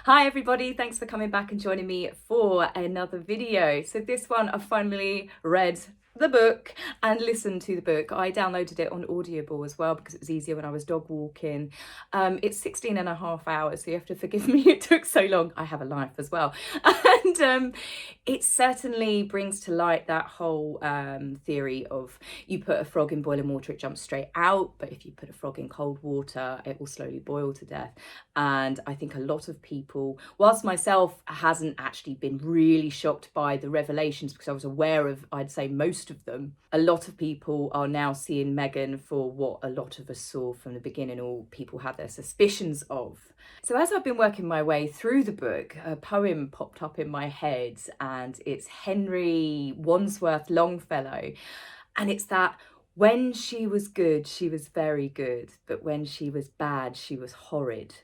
Hi everybody, thanks for coming back and joining me for another video. So this one I finally read the book and listened to the book. I downloaded it on Audible as well because it was easier when I was dog walking. It's 16 and a half hours, so you have to forgive me it took so long. I have a life as well. And it certainly brings to light that whole theory of you put a frog in boiling water, it jumps straight out, but if you put a frog in cold water, it will slowly boil to death. And I think a lot of people, whilst myself hasn't actually been really shocked by the revelations because I was aware of, I'd say, most of them, a lot of people are now seeing Meghan for what a lot of us saw from the beginning, or people had their suspicions of. So as I've been working my way through the book, a poem popped up in my head, and it's Henry Wadsworth Longfellow, and it's that when she was good, she was very good, but when she was bad, she was horrid.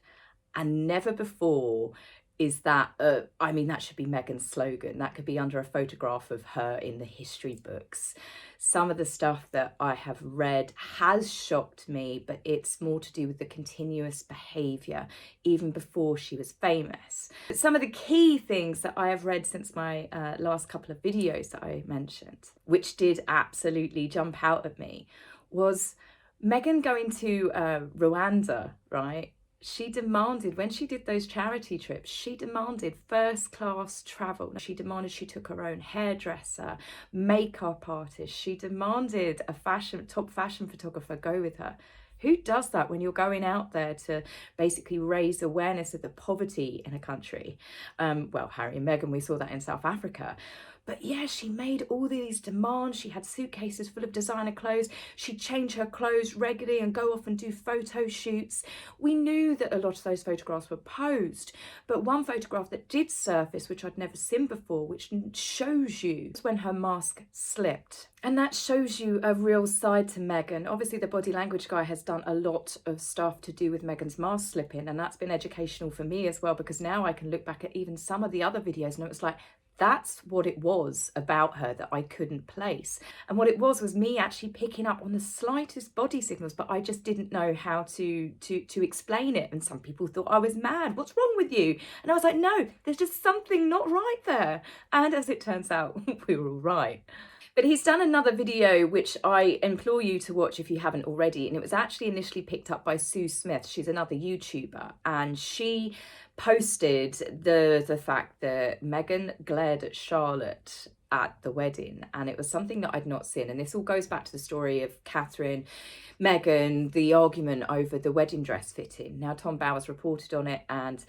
And never before is that, that should be Meghan's slogan. That could be under a photograph of her in the history books. Some of the stuff that I have read has shocked me, but it's more to do with the continuous behaviour, even before she was famous. But some of the key things that I have read since my last couple of videos that I mentioned, which did absolutely jump out at me, was Meghan going to Rwanda, right? She demanded, when she did those charity trips, she demanded first class travel. She demanded she took her own hairdresser, makeup artist. She demanded a top fashion photographer go with her. Who does that when you're going out there to basically raise awareness of the poverty in a country? Well, Harry and Meghan, we saw that in South Africa. But yeah, she made all these demands. She had suitcases full of designer clothes. She'd change her clothes regularly and go off and do photo shoots. We knew that a lot of those photographs were posed, but one photograph that did surface, which I'd never seen before, which shows you when her mask slipped. And that shows you a real side to Meghan. Obviously, the body language guy has done a lot of stuff to do with Meghan's mask slipping, and that's been educational for me as well, because now I can look back at even some of the other videos and it was like, that's what it was about her that I couldn't place. And what it was me actually picking up on the slightest body signals, but I just didn't know how to explain it. And some people thought I was mad. What's wrong with you? And I was like, no, there's just something not right there. And as it turns out, we were all right. But he's done another video, which I implore you to watch if you haven't already. And it was actually initially picked up by Sue Smith. She's another YouTuber. And she posted the fact that Meghan glared at Charlotte at the wedding, and it was something that I'd not seen. And this all goes back to the story of Catherine, Meghan, the argument over the wedding dress fitting. Now, Tom Bowers reported on it, and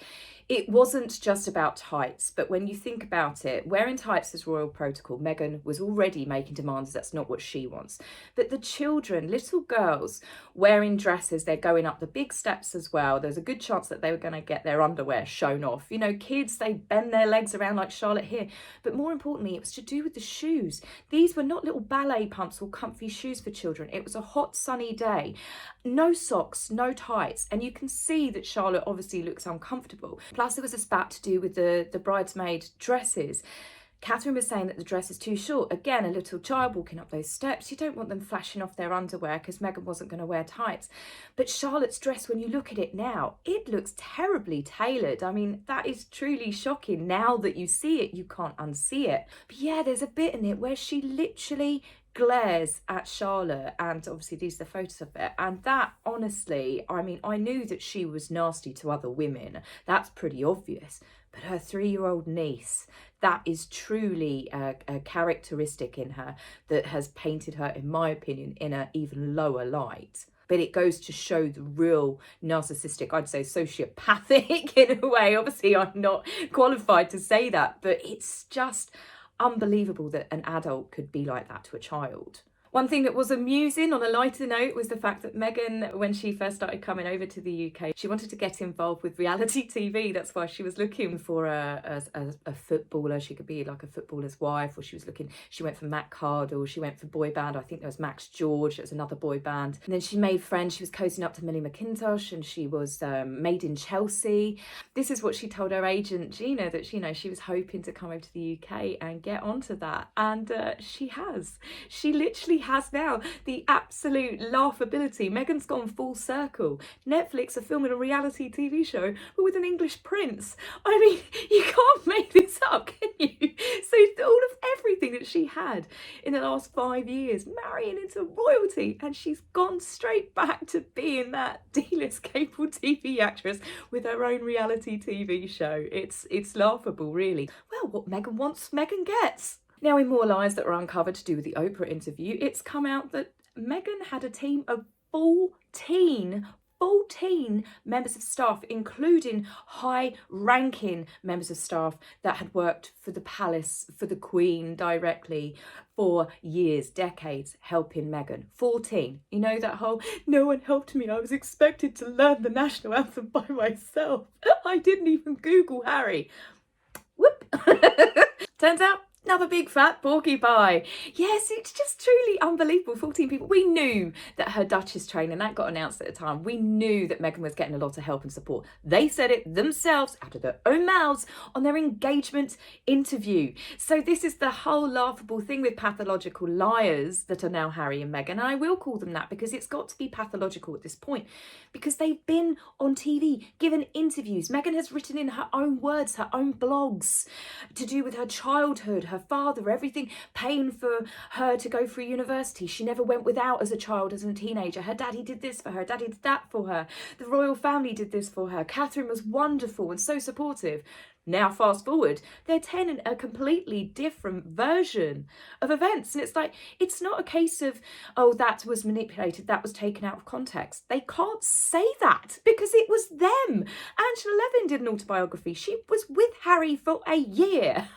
it wasn't just about tights, but when you think about it, wearing tights is royal protocol. Meghan was already making demands. That's not what she wants. But the children, little girls wearing dresses, they're going up the big steps as well. There's a good chance that they were going to get their underwear shown off. You know, kids, they bend their legs around like Charlotte here. But more importantly, it was to do with the shoes. These were not little ballet pumps or comfy shoes for children. It was a hot, sunny day. No socks, no tights. And you can see that Charlotte obviously looks uncomfortable. Plus, there was a spat to do with the bridesmaid dresses. Catherine was saying that the dress is too short. Again, a little child walking up those steps. You don't want them flashing off their underwear because Meghan wasn't going to wear tights. But Charlotte's dress, when you look at it now, it looks terribly tailored. I mean, that is truly shocking. Now that you see it, you can't unsee it. But yeah, there's a bit in it where she literally glares at Charlotte, and obviously these are the photos of it, and that, honestly, I mean, I knew that she was nasty to other women, that's pretty obvious, but her 3-year-old niece, that is truly a characteristic in her that has painted her, in my opinion, in an even lower light. But it goes to show the real narcissistic, I'd say sociopathic in a way. Obviously, I'm not qualified to say that, but it's just unbelievable that an adult could be like that to a child. One thing that was amusing on a lighter note was the fact that Meghan, when she first started coming over to the UK, she wanted to get involved with reality TV. That's why she was looking for a footballer. She could be like a footballer's wife, or she went for Matt Cardle, she went for boy band. I think there was Max George, it was another boy band. And then she made friends. She was cozying up to Millie McIntosh, and she was made in Chelsea. This is what she told her agent, Gina, that she was hoping to come over to the UK and get onto that. And she has. She literally has now the absolute laughability. Meghan's gone full circle. Netflix are filming a reality TV show, but with an English prince. I mean, you can't make this up, can you? So all of everything that she had in the last 5 years, marrying into royalty, and she's gone straight back to being that D-list cable TV actress with her own reality TV show. It's laughable, really. Well, what Meghan wants, Meghan gets. Now, in more lies that were uncovered to do with the Oprah interview, it's come out that Meghan had a team of 14 members of staff, including high-ranking members of staff that had worked for the palace, for the Queen directly for years, decades, helping Meghan. 14. You know that whole, no one helped me, I was expected to learn the national anthem by myself. I didn't even Google Harry. Whoop. Turns out, another big fat porcupine. Yes, it's just truly unbelievable. 14 people. We knew that her Duchess training, that got announced at the time. We knew that Meghan was getting a lot of help and support. They said it themselves out of their own mouths on their engagement interview. So this is the whole laughable thing with pathological liars that are now Harry and Meghan. And I will call them that because it's got to be pathological at this point, because they've been on TV, given interviews. Meghan has written in her own words, her own blogs to do with her childhood, her father, everything, paying for her to go through university. She never went without as a child, as a teenager. Her daddy did this for her, daddy did that for her. The royal family did this for her. Catherine was wonderful and so supportive. Now, fast forward, they're telling a completely different version of events. And it's like, it's not a case of, oh, that was manipulated, that was taken out of context. They can't say that because it was them. Angela Levin did an autobiography. She was with Harry for a year.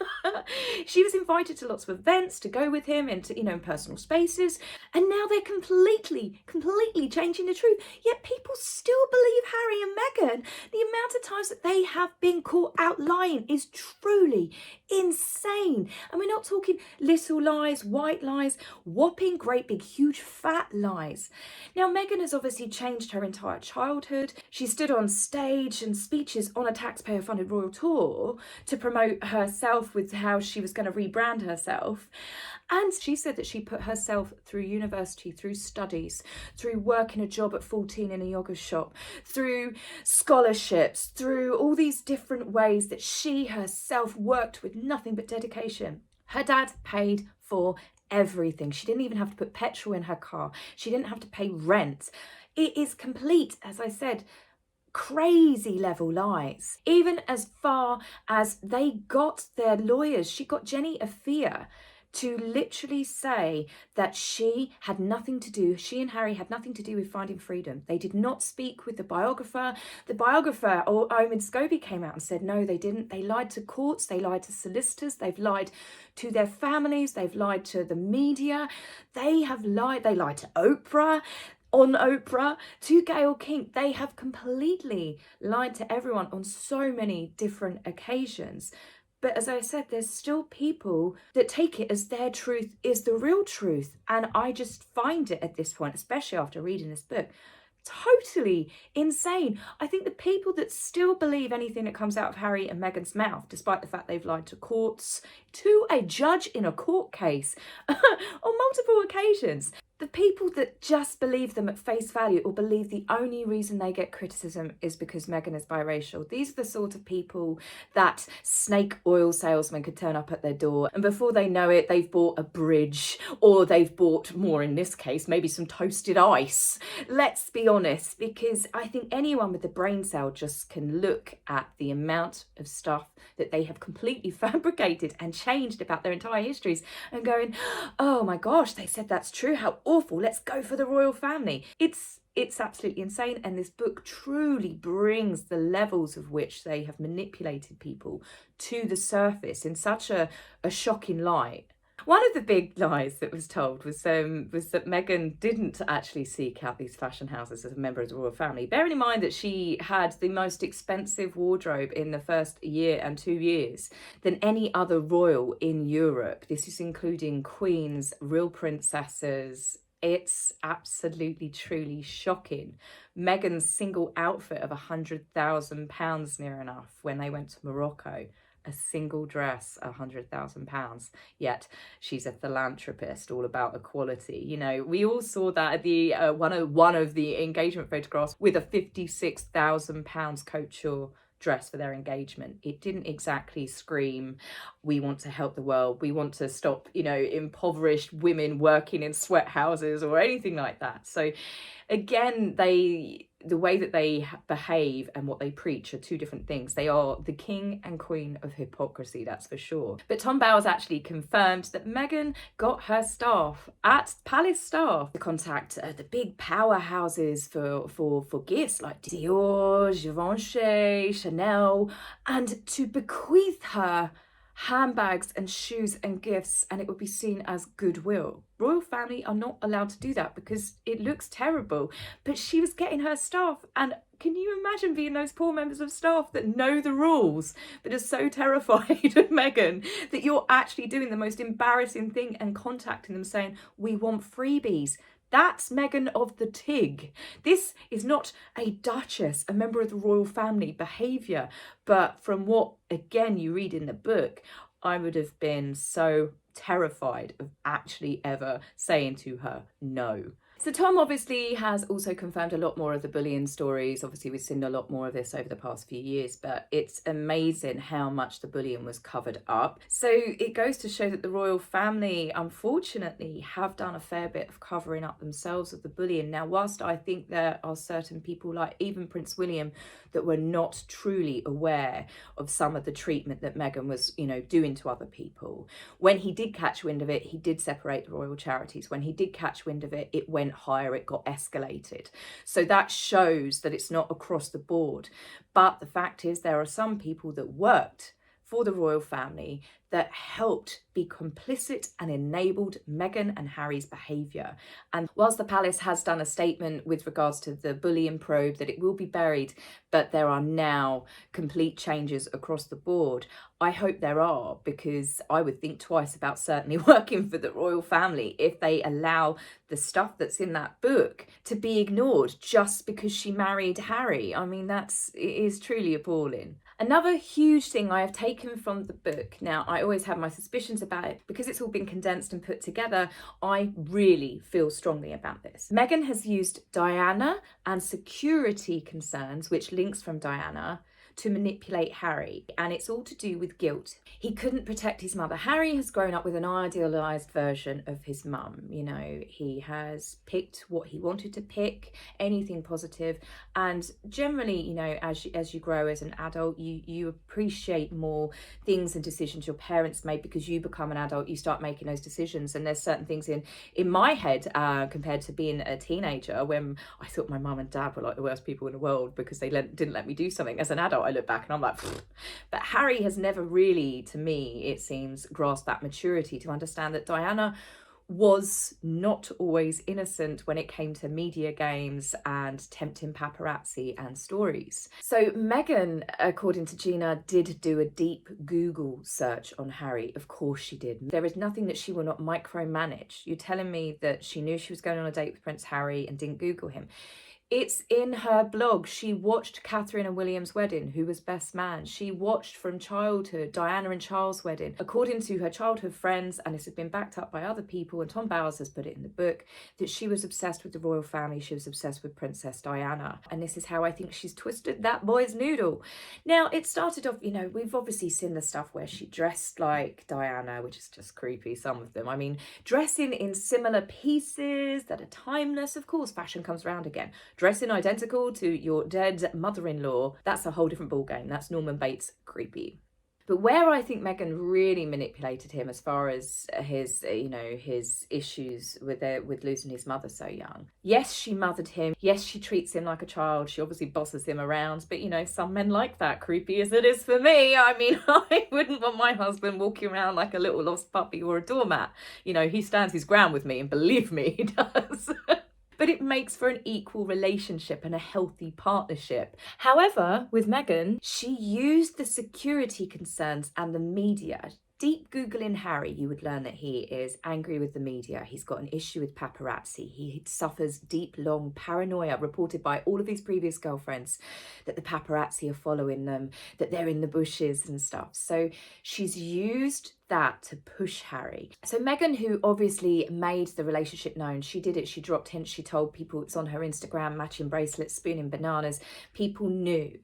She was invited to lots of events to go with him into, in personal spaces. And now they're completely changing the truth. Yet people still believe Harry and Meghan. The amount of times that they have been caught out lying is truly insane. And we're not talking little lies, white lies, whopping great big huge fat lies. Now, Meghan has obviously changed her entire childhood. She stood on stage and speeches on a taxpayer funded royal tour to promote herself with how she was going to rebrand herself. And she said that she put herself through university, through studies, through working a job at 14 in a yoga shop, through scholarships, through all these different ways that she herself worked with nothing but dedication. Her dad paid for everything. She didn't even have to put petrol in her car. She didn't have to pay rent. It is complete, as I said, crazy level lies. Even as far as they got their lawyers, she got Jenny Afia to literally say that she had nothing to do, she and Harry had nothing to do with finding freedom. They did not speak with the biographer. The biographer, or Omid Scobie, came out and said, no, they didn't. They lied to courts, they lied to solicitors, they've lied to their families, they've lied to the media, they lied to Oprah, on Oprah, to Gayle King. They have completely lied to everyone on so many different occasions. But as I said, there's still people that take it as their truth is the real truth. And I just find it at this point, especially after reading this book, totally insane. I think the people that still believe anything that comes out of Harry and Meghan's mouth, despite the fact they've lied to courts, to a judge in a court case on multiple occasions, the people that just believe them at face value or believe the only reason they get criticism is because Meghan is biracial, these are the sort of people that snake oil salesmen could turn up at their door and before they know it, they've bought a bridge, or they've bought, more in this case, maybe some toasted ice. Let's be honest, because I think anyone with a brain cell just can look at the amount of stuff that they have completely fabricated and changed about their entire histories and going, oh my gosh, they said that's true, how awful, let's go for the royal family. It's absolutely insane, and this book truly brings the levels of which they have manipulated people to the surface in such a shocking light. One of the big lies that was told was that Meghan didn't actually seek out these fashion houses as a member of the royal family. Bearing in mind that she had the most expensive wardrobe in the first year and 2 years than any other royal in Europe. This is including queens, real princesses. It's absolutely, truly shocking. Meghan's single outfit of £100,000 near enough when they went to Morocco. a single dress, £100,000. Yet she's a philanthropist, all about equality. You know, we all saw that at the one of the engagement photographs with a £56,000 couture dress for their engagement. It didn't exactly scream, we want to help the world, we want to stop, you know, impoverished women working in sweat houses or anything like that. So again, the way that they behave and what they preach are two different things. They are the king and queen of hypocrisy, that's for sure. But Tom Bowers actually confirmed that Meghan got her staff at Palace staff to contact the big powerhouses for gifts like Dior, Givenchy, Chanel, and to bequeath her handbags and shoes and gifts, and it would be seen as goodwill. Royal family are not allowed to do that because it looks terrible. But she was getting her staff, and can you imagine being those poor members of staff that know the rules but are so terrified of Meghan that you're actually doing the most embarrassing thing and contacting them saying, we want freebies? That's Meghan of the Tig. This is not a duchess, a member of the royal family behaviour. But from what, again, you read in the book, I would have been so terrified of actually ever saying to her, no. So Tom obviously has also confirmed a lot more of the bullying stories. Obviously, we've seen a lot more of this over the past few years, but it's amazing how much the bullying was covered up. So it goes to show that the royal family, unfortunately, have done a fair bit of covering up themselves of the bullying. Now, whilst I think there are certain people, like even Prince William, that were not truly aware of some of the treatment that Meghan was, you know, doing to other people. When he did catch wind of it, he did separate the royal charities. When he did catch wind of it, it went higher, it got escalated. So that shows that it's not across the board. But the fact is, there are some people that worked for the royal family that helped be complicit and enabled Meghan and Harry's behaviour. And whilst the palace has done a statement with regards to the bullying probe that it will be buried, but there are now complete changes across the board, I hope there are, because I would think twice about certainly working for the royal family if they allow the stuff that's in that book to be ignored just because she married Harry. I mean, it is truly appalling. Another huge thing I have taken from the book, now I always have my suspicions about it, because it's all been condensed and put together, I really feel strongly about this. Meghan has used Diana and security concerns, which links from Diana, to manipulate Harry, and it's all to do with guilt. He couldn't protect his mother. Harry has grown up with an idealised version of his mum. You know, he has picked what he wanted to pick, anything positive, and generally, you know, as you grow as an adult, you appreciate more things and decisions your parents made, because you become an adult, you start making those decisions. And there's certain things in my head compared to being a teenager, when I thought my mum and dad were like the worst people in the world because they didn't let me do something. As an adult, I look back and I'm like, pfft. But Harry has never really, to me, it seems, grasped that maturity to understand that Diana was not always innocent when it came to media games and tempting paparazzi and stories. So Meghan, according to Gina, did do a deep Google search on Harry. Of course she did. There is nothing that she will not micromanage. You're telling me that she knew she was going on a date with Prince Harry and didn't Google him? It's in her blog. She watched Catherine and William's wedding, who was best man. She watched from childhood Diana and Charles' wedding. According to her childhood friends, and this has been backed up by other people, and Tom Bowers has put it in the book, that she was obsessed with the royal family. She was obsessed with Princess Diana. And this is how I think she's twisted that boy's noodle. Now, it started off, you know, we've obviously seen the stuff where she dressed like Diana, which is just creepy, some of them. I mean, dressing in similar pieces that are timeless. Of course, fashion comes around again. Dressing identical to your dead mother-in-law, that's a whole different ballgame. That's Norman Bates creepy. But where I think Meghan really manipulated him, as far as his, you know, his issues with losing his mother so young. Yes, she mothered him. Yes, she treats him like a child. She obviously bosses him around. But, you know, some men like that, creepy as it is for me. I mean, I wouldn't want my husband walking around like a little lost puppy or a doormat. You know, he stands his ground with me, and believe me, he does. But it makes for an equal relationship and a healthy partnership. However, with Meghan, she used the security concerns and the media deep Googling Harry, you would learn that he is angry with the media. He's got an issue with paparazzi. He suffers deep, long paranoia, reported by all of his previous girlfriends, that the paparazzi are following them, that they're in the bushes and stuff. So she's used that to push Harry. So Meghan, who obviously made the relationship known, she did it. She dropped hints. She told people it's on her Instagram, matching bracelets, spooning bananas. People knew.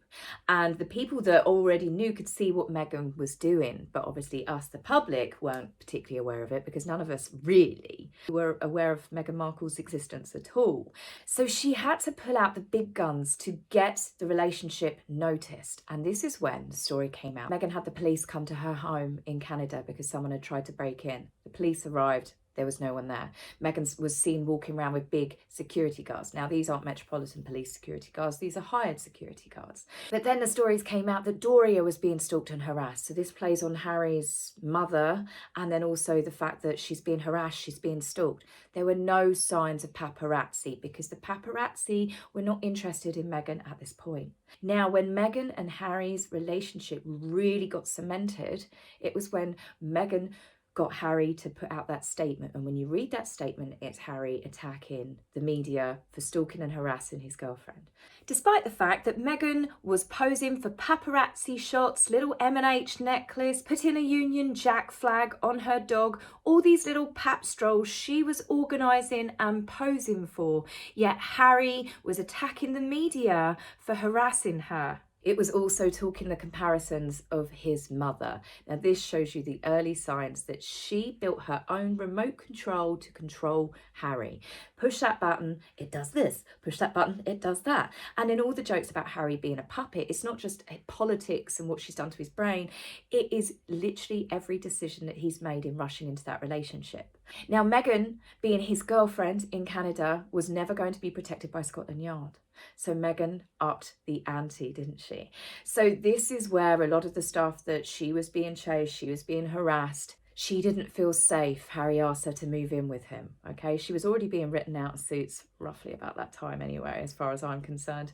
And the people that already knew could see what Meghan was doing. But obviously us, the public, weren't particularly aware of it because none of us really were aware of Meghan Markle's existence at all. So she had to pull out the big guns to get the relationship noticed. And this is when the story came out. Meghan had the police come to her home in Canada because someone had tried to break in. The police arrived. There was no one there. Meghan was seen walking around with big security guards. Now, these aren't Metropolitan Police security guards. These are hired security guards. But then the stories came out that Doria was being stalked and harassed. So this plays on Harry's mother, and then also the fact that she's being harassed, she's being stalked. There were no signs of paparazzi because the paparazzi were not interested in Meghan at this point. Now, when Meghan and Harry's relationship really got cemented, it was when Meghan got Harry to put out that statement. And when you read that statement, it's Harry attacking the media for stalking and harassing his girlfriend. Despite the fact that Meghan was posing for paparazzi shots, little M&H necklace, putting a Union Jack flag on her dog, all these little pap strolls she was organising and posing for, yet Harry was attacking the media for harassing her. It was also talking the comparisons of his mother. Now this shows you the early signs that she built her own remote control to control Harry. Push that button, it does this. Push that button, it does that. And in all the jokes about Harry being a puppet, it's not just politics and what she's done to his brain. It is literally every decision that he's made in rushing into that relationship. Now Meghan, being his girlfriend in Canada, was never going to be protected by Scotland Yard. So Meghan upped the ante, didn't she? So this is where a lot of the stuff that she was being chased, she was being harassed, she didn't feel safe. Harry asked her to move in with him, okay? She was already being written out of Suits roughly about that time anyway, as far as I'm concerned.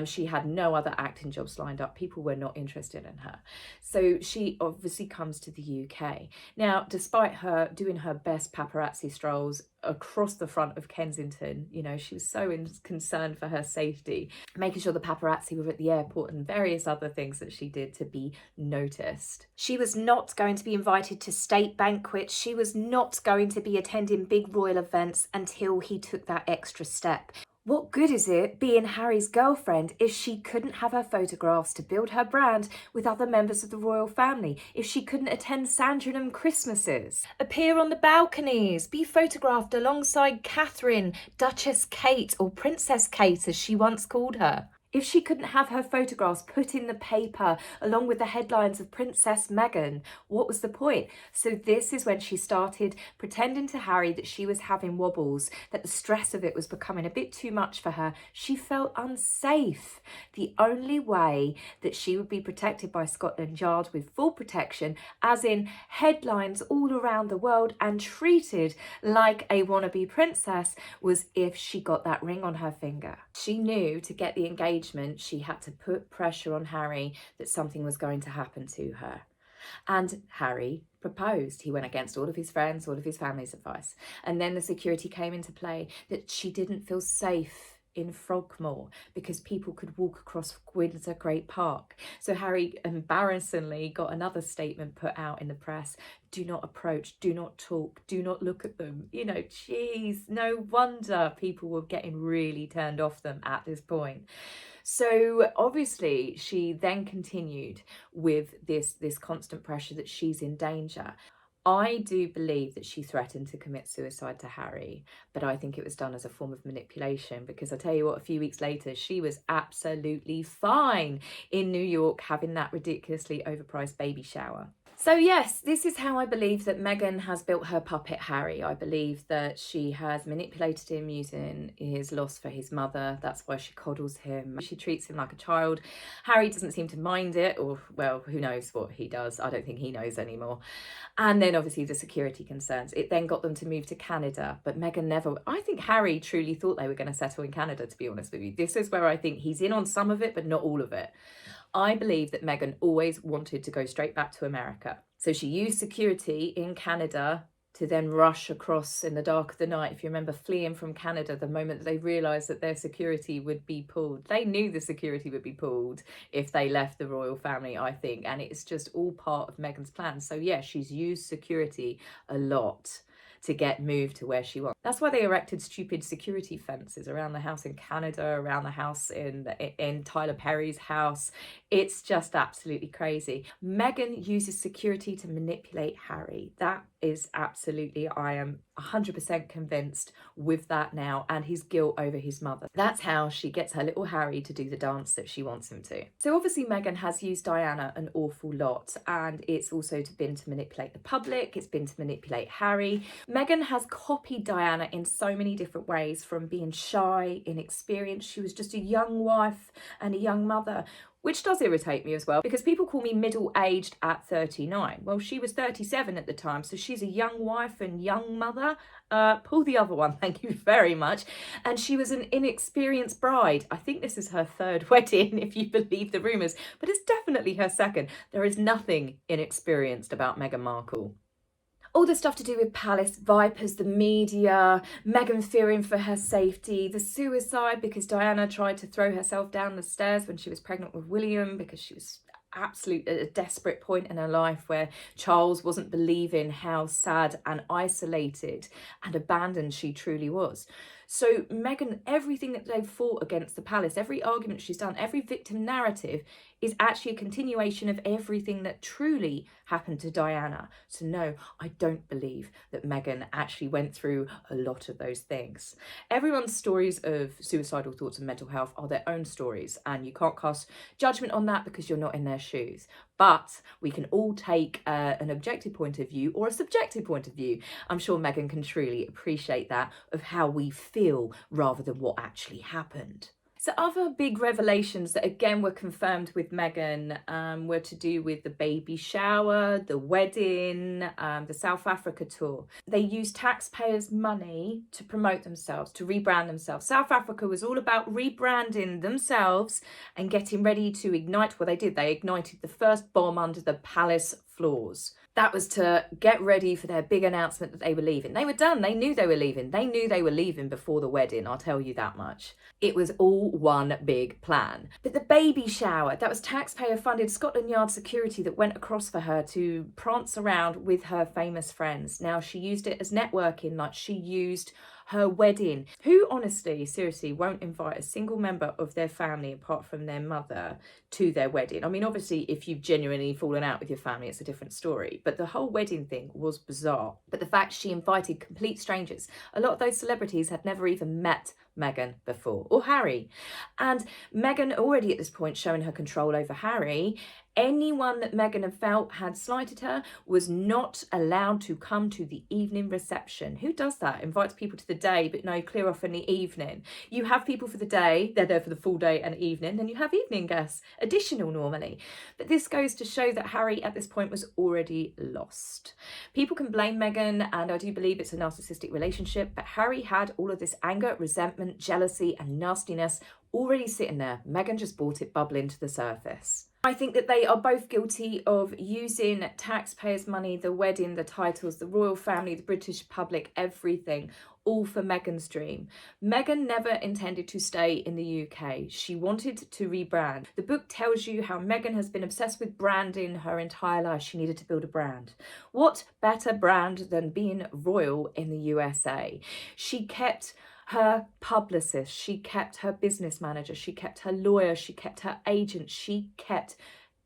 She had no other acting jobs lined up. People were not interested in her. So she obviously comes to the UK. Now, despite her doing her best paparazzi strolls across the front of Kensington, you know, she was so concerned for her safety, making sure the paparazzi were at the airport and various other things that she did to be noticed. She was not going to be invited to state banquets. She was not going to be attending big royal events until he took that extra step. What good is it being Harry's girlfriend if she couldn't have her photographs to build her brand with other members of the royal family, if she couldn't attend Sandringham Christmases, appear on the balconies, be photographed alongside Catherine, Duchess Kate, or Princess Kate as she once called her? If she couldn't have her photographs put in the paper along with the headlines of Princess Meghan, what was the point? So this is when she started pretending to Harry that she was having wobbles, that the stress of it was becoming a bit too much for her. She felt unsafe. The only way that she would be protected by Scotland Yard with full protection, as in headlines all around the world and treated like a wannabe princess, was if she got that ring on her finger. She knew to get the engagement she had to put pressure on Harry that something was going to happen to her. And Harry proposed. He went against all of his friends, all of his family's advice. And then the security came into play that she didn't feel safe in Frogmore because people could walk across Windsor Great Park. So Harry embarrassingly got another statement put out in the press: do not approach, do not talk, do not look at them. You know, geez, no wonder people were getting really turned off them at this point. So obviously she then continued with this constant pressure that she's in danger. I do believe that she threatened to commit suicide to Harry, but I think it was done as a form of manipulation, because I tell you what, a few weeks later, she was absolutely fine in New York having that ridiculously overpriced baby shower. So yes, this is how I believe that Meghan has built her puppet Harry. I believe that she has manipulated him using his loss for his mother. That's why she coddles him. She treats him like a child. Harry doesn't seem to mind it, or, well, who knows what he does. I don't think he knows anymore. And then obviously the security concerns. It then got them to move to Canada, but Meghan never. I think Harry truly thought they were going to settle in Canada, to be honest with you. This is where I think he's in on some of it, but not all of it. I believe that Meghan always wanted to go straight back to America. So she used security in Canada to then rush across in the dark of the night. If you remember, fleeing from Canada the moment that they realised that their security would be pulled. They knew the security would be pulled if they left the royal family, I think. And it's just all part of Meghan's plan. So yeah, she's used security a lot to get moved to where she wants. That's why they erected stupid security fences around the house in Canada, around the house in Tyler Perry's house. It's just absolutely crazy. Meghan uses security to manipulate Harry. That is absolutely, I am 100% convinced with that now, and his guilt over his mother. That's how she gets her little Harry to do the dance that she wants him to. So obviously Meghan has used Diana an awful lot, and it's also been to manipulate the public, it's been to manipulate Harry. Meghan has copied Diana in so many different ways, from being shy, inexperienced. She was just a young wife and a young mother, which does irritate me as well, because people call me middle-aged at 39. Well, she was 37 at the time, so she's a young wife and young mother. Pull the other one, thank you very much. And she was an inexperienced bride. I think this is her third wedding, if you believe the rumours, but it's definitely her second. There is nothing inexperienced about Meghan Markle. All the stuff to do with palace vipers, the media, Meghan fearing for her safety, the suicide because Diana tried to throw herself down the stairs when she was pregnant with William because she was absolutely at a desperate point in her life where Charles wasn't believing how sad and isolated and abandoned she truly was. So Meghan, everything that they've fought against the palace, every argument she's done, every victim narrative is actually a continuation of everything that truly happened to Diana. So no, I don't believe that Meghan actually went through a lot of those things. Everyone's stories of suicidal thoughts and mental health are their own stories, and you can't cast judgment on that because you're not in their shoes. But we can all take an objective point of view or a subjective point of view. I'm sure Meghan can truly appreciate that, of how we feel rather than what actually happened. So other big revelations that again were confirmed with Meghan were to do with the baby shower, the wedding, the South Africa tour. They used taxpayers' money to promote themselves, to rebrand themselves. South Africa was all about rebranding themselves and getting ready to ignite. Well, they did. They ignited the first bomb under the palace floors. That was to get ready for their big announcement that they were leaving. They were done. They knew they were leaving. They knew they were leaving before the wedding, I'll tell you that much. It was all one big plan. But the baby shower, that was taxpayer-funded Scotland Yard security that went across for her to prance around with her famous friends. Now, she used it as networking, like she used her wedding. Who honestly, seriously, won't invite a single member of their family apart from their mother to their wedding? I mean, obviously, if you've genuinely fallen out with your family, it's a different story. But the whole wedding thing was bizarre. But the fact she invited complete strangers, a lot of those celebrities had never even met Meghan before, or Harry. And Meghan already at this point showing her control over Harry. Anyone that Meghan had felt had slighted her was not allowed to come to the evening reception. Who does that? Invites people to the day, but no, clear off in the evening. You have people for the day, they're there for the full day and evening, then you have evening guests, additional normally. But this goes to show that Harry at this point was already lost. People can blame Meghan, and I do believe it's a narcissistic relationship, but Harry had all of this anger, resentment, jealousy, and nastiness already sitting there. Meghan just brought it bubbling to the surface. I think that they are both guilty of using taxpayers' money, the wedding, the titles, the royal family, the British public, everything, all for Meghan's dream. Meghan never intended to stay in the UK. She wanted to rebrand. The book tells you how Meghan has been obsessed with branding her entire life. She needed to build a brand. What better brand than being royal in the USA? She kept her publicist, she kept her business manager, she kept her lawyer, she kept her agent, she kept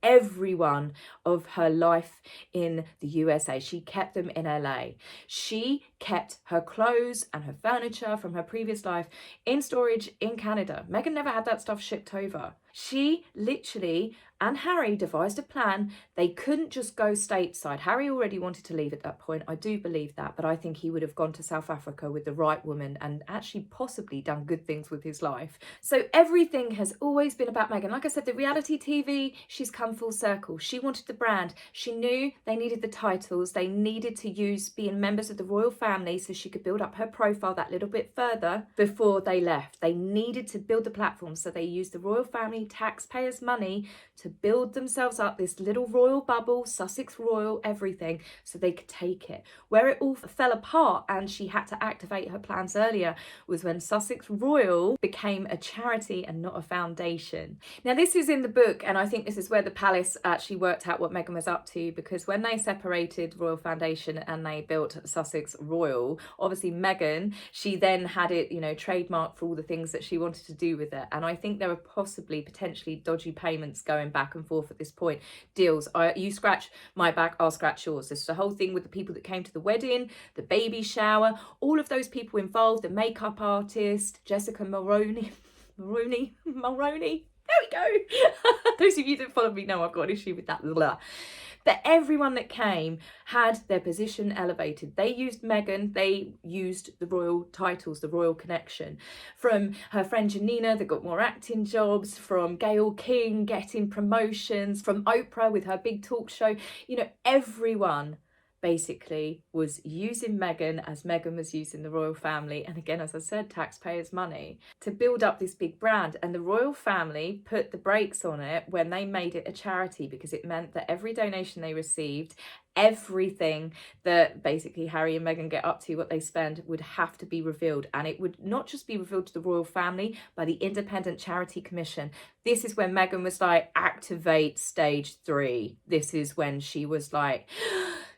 everyone of her life in the USA. She kept them in LA. She kept her clothes and her furniture from her previous life in storage in Canada. Meghan never had that stuff shipped over. She literally, and Harry devised a plan. They couldn't just go stateside. Harry already wanted to leave at that point. I do believe that, but I think he would have gone to South Africa with the right woman and actually possibly done good things with his life. So everything has always been about Meghan. Like I said, the reality TV, she's come full circle. She wanted the brand. She knew they needed the titles. They needed to use being members of the royal family so she could build up her profile that little bit further before they left. They needed to build the platform, so they used the royal family taxpayers' money to build themselves up this little royal bubble, Sussex royal, everything, so they could take it. Where it all fell apart and she had to activate her plans earlier was when Sussex Royal became a charity and not a foundation. Now, this is in the book, and I think this is where the palace actually worked out what Meghan was up to, because when they separated Royal Foundation and they built Sussex Royal, obviously Meghan, she then had it, you know, trademarked for all the things that she wanted to do with it. And I think there were possibly potentially dodgy payments going back and forth at this point. Deals, you scratch my back, I'll scratch yours. This is the whole thing with the people that came to the wedding, the baby shower, all of those people involved, the makeup artist, Jessica Mulroney. There we go. Those of you that follow me know I've got an issue with that. Blah. But everyone that came had their position elevated. They used Meghan, they used the royal titles, the royal connection. From her friend Janina that got more acting jobs, from Gayle King getting promotions, from Oprah with her big talk show. You know, everyone basically was using Meghan as Meghan was using the royal family, and again, as I said, taxpayers' money, to build up this big brand. And the royal family put the brakes on it when they made it a charity, because it meant that every donation they received, everything that basically Harry and Meghan get up to, what they spend, would have to be revealed. And it would not just be revealed to the royal family by the Independent Charity Commission. This is when Meghan was like, activate stage 3. This is when she was like,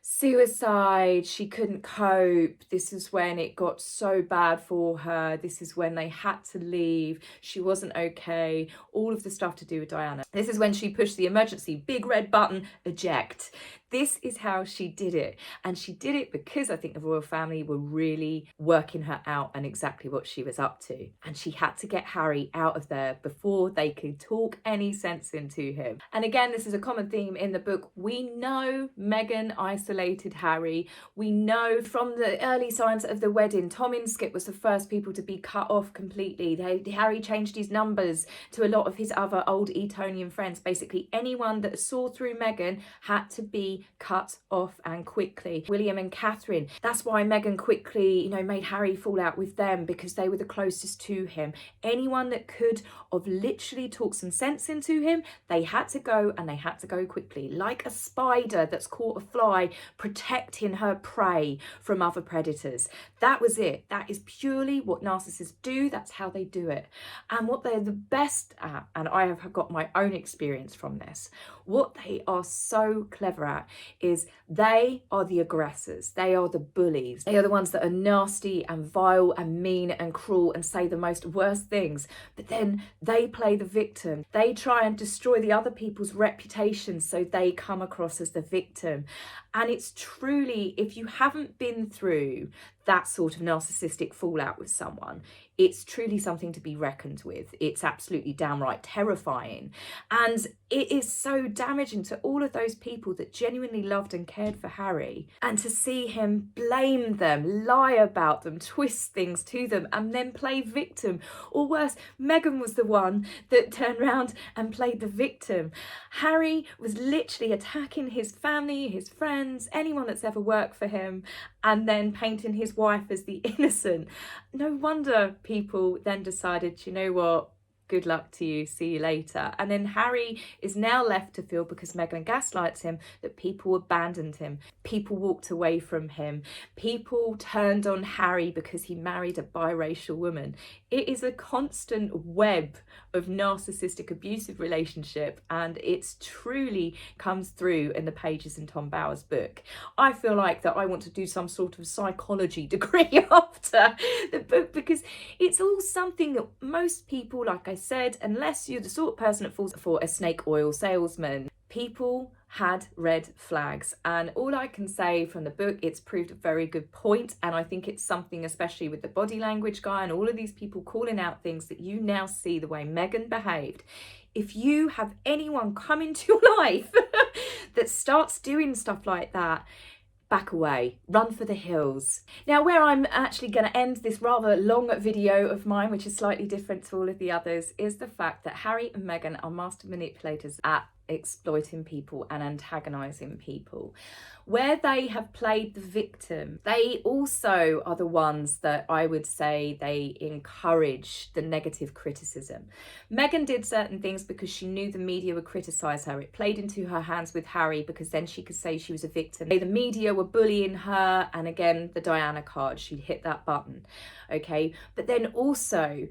suicide, she couldn't cope. This is when it got so bad for her. This is when they had to leave. She wasn't okay. All of the stuff to do with Diana. This is when she pushed the emergency big red button, eject. This is how she did it. And she did it because I think the royal family were really working her out and exactly what she was up to. And she had to get Harry out of there before they could talk any sense into him. And again, this is a common theme in the book. We know Meghan isolated Harry. We know from the early signs of the wedding, Tom Inskip was the first people to be cut off completely. Harry changed his numbers to a lot of his other old Etonian friends. Basically, anyone that saw through Meghan had to be cut off, and quickly. William and Catherine, that's why Meghan quickly, you know, made Harry fall out with them, because they were the closest to him. Anyone that could have literally talked some sense into him, they had to go, and they had to go quickly, like a spider that's caught a fly, protecting her prey from other predators. That was it. That is purely what narcissists do. That's how they do it. And what they're the best at, and I have got my own experience from this, what they are so clever at is they are the aggressors. They are the bullies. They are the ones that are nasty and vile and mean and cruel and say the most worst things. But then they play the victim. They try and destroy the other people's reputations so they come across as the victim. And it's truly, if you haven't been through that sort of narcissistic fallout with someone, it's truly something to be reckoned with. It's absolutely downright terrifying. And it is so damaging to all of those people that genuinely loved and cared for Harry. And to see him blame them, lie about them, twist things to them, and then play victim. Or worse, Meghan was the one that turned around and played the victim. Harry was literally attacking his family, his friends, anyone that's ever worked for him, and then painting his wife as the innocent. No wonder people then decided, you know what, good luck to you, see you later. And then Harry is now left to feel, because Meghan gaslights him, that people abandoned him, people walked away from him, people turned on Harry because he married a biracial woman. It is a constant web of narcissistic abusive relationship, and it's truly comes through in the pages in Tom Bower's book. I feel like that I want to do some sort of psychology degree after the book, because it's all something that most people, like I said, unless you're the sort of person that falls for a snake oil salesman, people had red flags. And all I can say from the book, it's proved a very good point. And I think it's something, especially with the body language guy and all of these people calling out things, that you now see the way Meghan behaved. If you have anyone come into your life that starts doing stuff like that, back away, run for the hills. Now, where I'm actually going to end this rather long video of mine, which is slightly different to all of the others, is the fact that Harry and Meghan are master manipulators at exploiting people and antagonizing people. Where they have played the victim, they also are the ones that I would say they encourage the negative criticism. Meghan did certain things because she knew the media would criticize her. It played into her hands with Harry because then she could say she was a victim. The media were bullying her, and again, the Diana card, she'd hit that button, okay? But then also,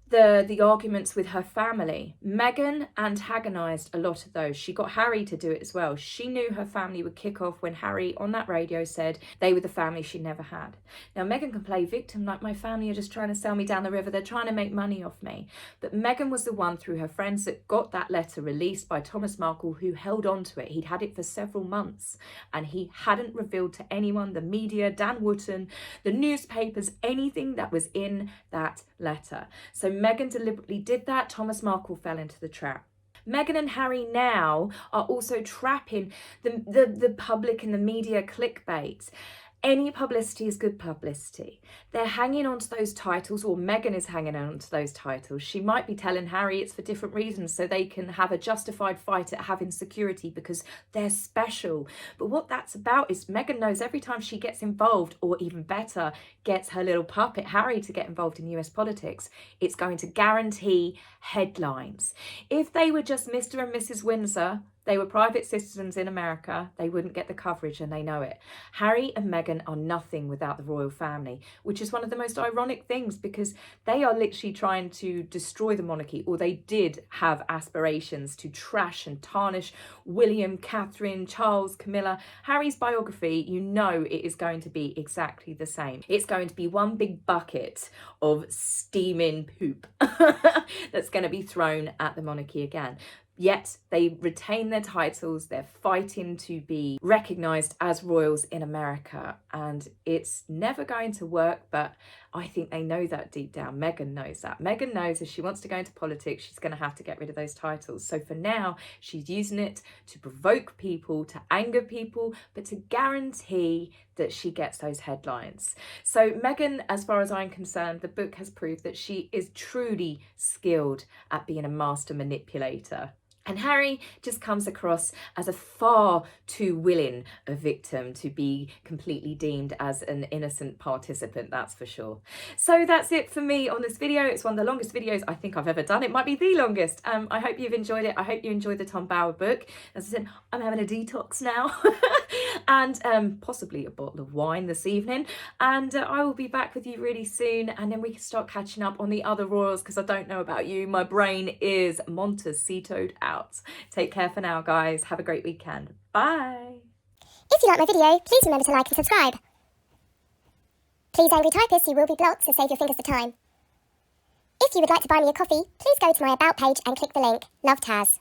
the arguments with her family. Meghan antagonised a lot of those. She got Harry to do it as well. She knew her family would kick off when Harry on that radio said they were the family she never had. Now Meghan can play victim, like my family are just trying to sell me down the river. They're trying to make money off me. But Meghan was the one through her friends that got that letter released by Thomas Markle, who held on to it. He'd had it for several months and he hadn't revealed to anyone, the media, Dan Wootton, the newspapers, anything that was in that letter. So Meghan deliberately did that. Thomas Markle fell into the trap. Meghan and Harry now are also trapping the public and the media clickbait. Any publicity is good publicity. They're hanging on to those titles, or Meghan is hanging on to those titles. She might be telling Harry it's for different reasons so they can have a justified fight at having security because they're special. But what that's about is Meghan knows every time she gets involved, or even better, gets her little puppet Harry to get involved in US politics, it's going to guarantee headlines. If they were just Mr. and Mrs. Windsor, they were private citizens in America, they wouldn't get the coverage, and they know it. Harry and Meghan are nothing without the royal family, which is one of the most ironic things because they are literally trying to destroy the monarchy, or they did have aspirations to trash and tarnish William, Catherine, Charles, Camilla. Harry's biography, you know it is going to be exactly the same. It's going to be one big bucket of steaming poop that's going to be thrown at the monarchy again. Yet they retain their titles, they're fighting to be recognised as royals in America, and it's never going to work, but I think they know that deep down. Meghan knows that. Meghan knows if she wants to go into politics, she's going to have to get rid of those titles. So for now, she's using it to provoke people, to anger people, but to guarantee that she gets those headlines. So Meghan, as far as I'm concerned, the book has proved that she is truly skilled at being a master manipulator. And Harry just comes across as a far too willing a victim to be completely deemed as an innocent participant, that's for sure. So that's it for me on this video. It's one of the longest videos I think I've ever done. It might be the longest. I hope you've enjoyed it. I hope you enjoyed the Tom Bower book. As I said, I'm having a detox now and possibly a bottle of wine this evening. And I will be back with you really soon. And then we can start catching up on the other royals because I don't know about you. My brain is Montecitoed out. Take care for now, guys. Have a great weekend. Bye. If you like my video, please remember to like and subscribe. Please, angry typists, you will be blocked, so save your fingers the time. If you would like to buy me a coffee, please go to my About page and click the link. Love, Taz.